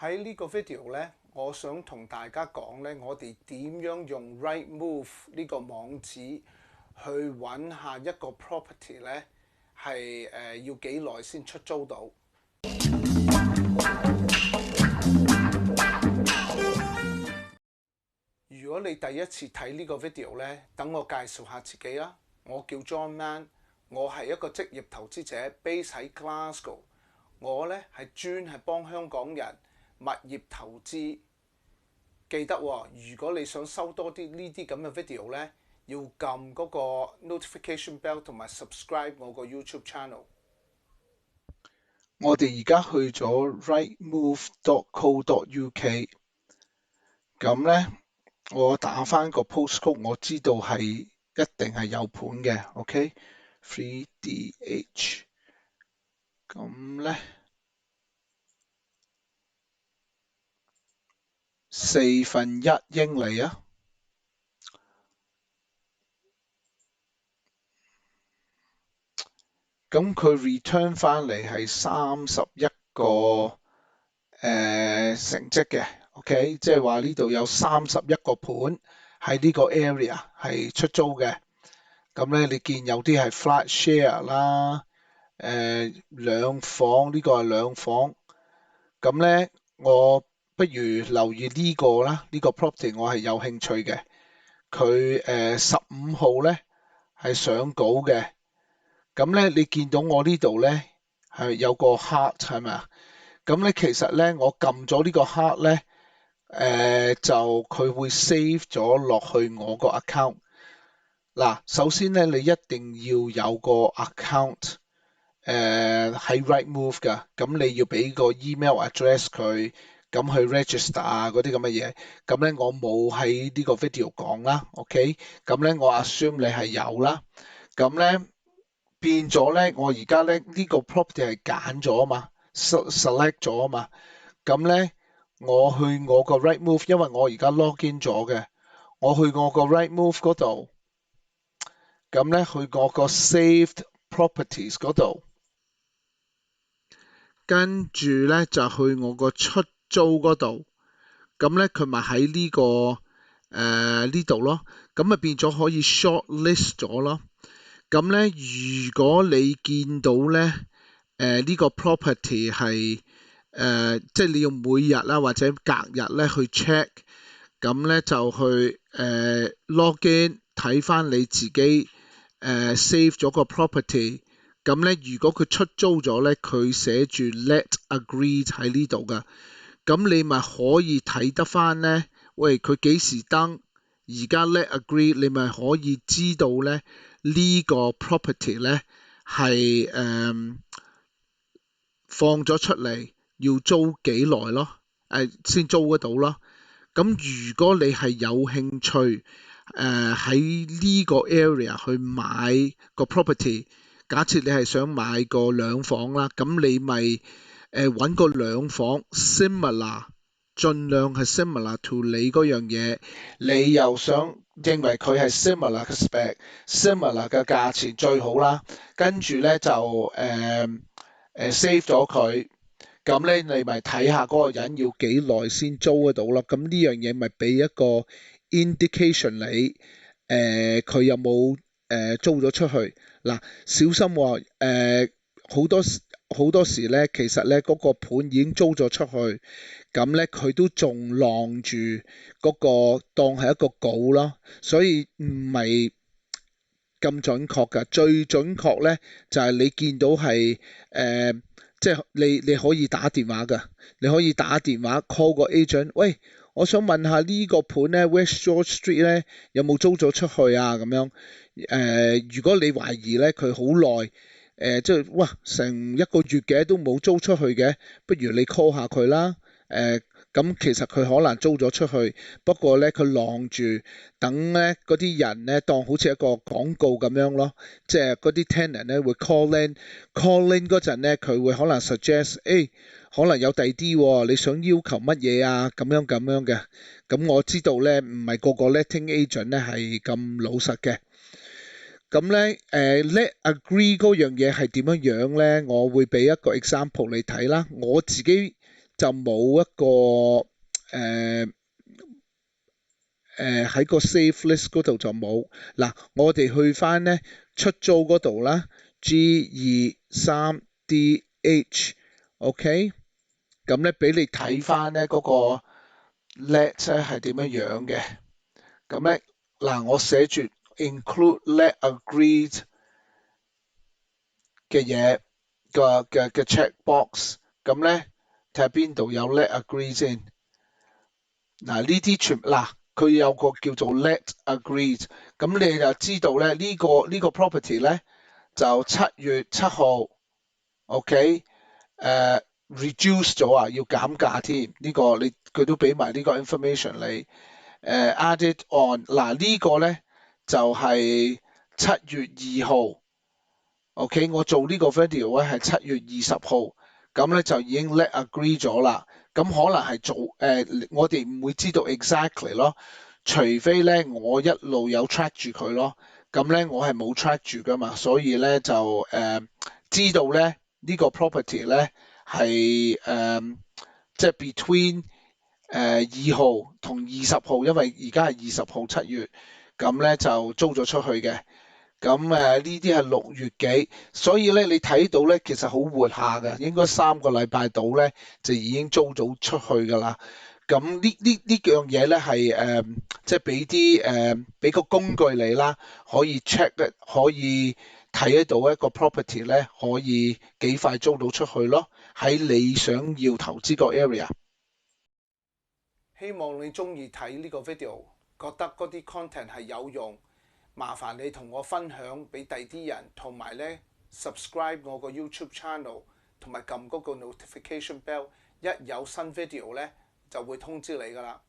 喺呢個 video 咧，我想同大家講咧，我哋點樣用 Rightmove 呢個網址去揾下一個 property 咧，係要幾耐先出租到？如果你第一次睇呢個 video 咧，等我介紹下自己啊。我叫 John Man， 我係一個職業投資者 ，base 喺 Glasgow。我咧係專係幫香港人物業投資。記得喎，如果你想收多啲呢啲咁嘅 video 咧，要撳嗰個 notification bell 同埋 subscribe 我個 YouTube channel。我哋而家去咗 rightmove.co.uk， 咁咧我打返個 postcode， 我知道係一定係有盤嘅 ，OK， 3DH， 咁咧1/4英里啊。咁佢 return 翻嚟係31個成績嘅 ，OK， 即係話呢度有31個盤喺呢個 area 係出租嘅。咁咧你見有啲係 flat share 啦，兩房呢個係兩房。咁咧我不如留意呢個啦，呢個 property 我係有興趣嘅。佢15號咧係上稿嘅。咁咧，你見到我呢度咧係有個 heart 係咪啊？咁咧其實咧，我撳咗呢個 heart 咧，就佢會 save 咗落去我個 account。嗱，首先咧，你一定要有個 account，喺 Rightmove 㗎。咁你要俾個 email address 佢，咁去 register 啊嗰啲咁嘅嘢。咁咧我冇喺呢個 video 講啦 ，OK？ 咁咧我 assume 你係有啦。咁咧變咗咧，我而家咧呢個 property 係揀咗啊嘛 ，select 咗啊嘛。咁咧，我去我個 Rightmove， 因為我而家 login 咗嘅，我去我個 Rightmove 嗰度，咁咧去我個 saved properties 嗰度，跟住咧就去我個出租嗰度，咁咧佢咪喺呢個呢度咯，咁咪變咗可以 shortlist 咗咯。咁咧，如果你見到咧，呢個 property 係即係你要每日啦或者隔日咧去 check， 咁咧就去login 睇翻你自己save 咗個 property， 咁咧如果佢出租咗咧，佢寫住 let agree 喺呢度噶，咁你咪可以睇得翻咧，喂佢幾時登，而家 let agree， 你咪可以知道咧。呢個 property 咧係放咗出嚟要租幾耐咯？先租得到咯。咁如果你係有興趣喺呢個 area 去買個 property， 假設你係想買個兩房啦，咁你咪揾個兩房 similar， 盡量係 similar to 你嗰樣嘢，你又想認為佢係 similar 嘅 spec、similar 嘅價錢最好啦，跟住咧就save 咗佢，咁咧你咪睇下嗰個人要幾耐先租得到咯。咁呢樣嘢咪俾一個 indication 你，佢有冇租咗出去？嗱，小心喎，好多時咧，其實咧嗰個盤已經租咗出去，咁咧佢都仲晾住嗰個當係一個稿咯，所以唔係咁準確㗎。最準確咧就係你見到係即係你可以打電話㗎，你可以打電話 call 個 agent， 喂，我想問下呢個盤咧 West George Street 咧有冇租咗出去啊？咁樣如果你懷疑咧佢好耐。即係哇，成1個月嘅都冇租出去嘅，不如你 call 下佢啦。咁其實佢可能租咗出去，不過咧佢晾住，等咧嗰啲人咧當好似一個廣告咁樣咯。即係嗰啲 tenant 咧會 call in 嗰陣咧，佢會可能 suggest， 可能有第二啲喎，你想要求乜嘢啊？咁樣嘅。咁我知道咧，唔係個個 letting agent 咧係咁老實嘅。咁咧let agree 嗰樣嘢係點樣咧？我會俾一個 example 你睇啦。我自己就冇一個喺個 save list 嗰度就冇。嗱，我哋去翻咧出租嗰度啦 ，G23DH，OK，咁咧俾你睇翻咧嗰個 let 咧係點樣樣嘅。咁咧嗱，我寫住 include let agreed 嘅嘢嘅 checkbox， 咁咧睇下邊度有 let agree 先。嗱，呢啲佢有個叫做 let agreed， 咁你就知道咧呢個 property 咧就7月7號 ，OK， reduce 咗啊，要減價添。呢個佢都俾埋呢個 information 你。added on， 嗱呢個咧就係7月2號 ，OK， 我做呢個 video 咧係7月20號，咁咧就已經 let agree 咗啦。咁可能係我哋唔會知道 exactly 咯，除非咧我一路有 track 住佢咯。咁咧我係冇 track 住噶嘛，所以咧就知道咧呢個 property 咧係即係 between 2號同20號，因為而家係20號7月，咁咧就租咗出去嘅。咁呢啲係6月幾，所以咧你睇到咧其實好活下嘅，應該3個禮拜到咧就已經租到出去噶啦。咁呢樣嘢咧係即係俾個工具你啦，可以 check 咧，可以睇得到一個 property 咧可以幾快租到出去咯，喺你想要投資個 area。希望你中意睇呢個 video， 覺得嗰啲 content 係有用。麻煩你同我分享俾第啲人，同埋咧 subscribe 我個 YouTube channel， 同埋撳嗰個 notification bell， 一有新 video 咧就會通知你㗎啦。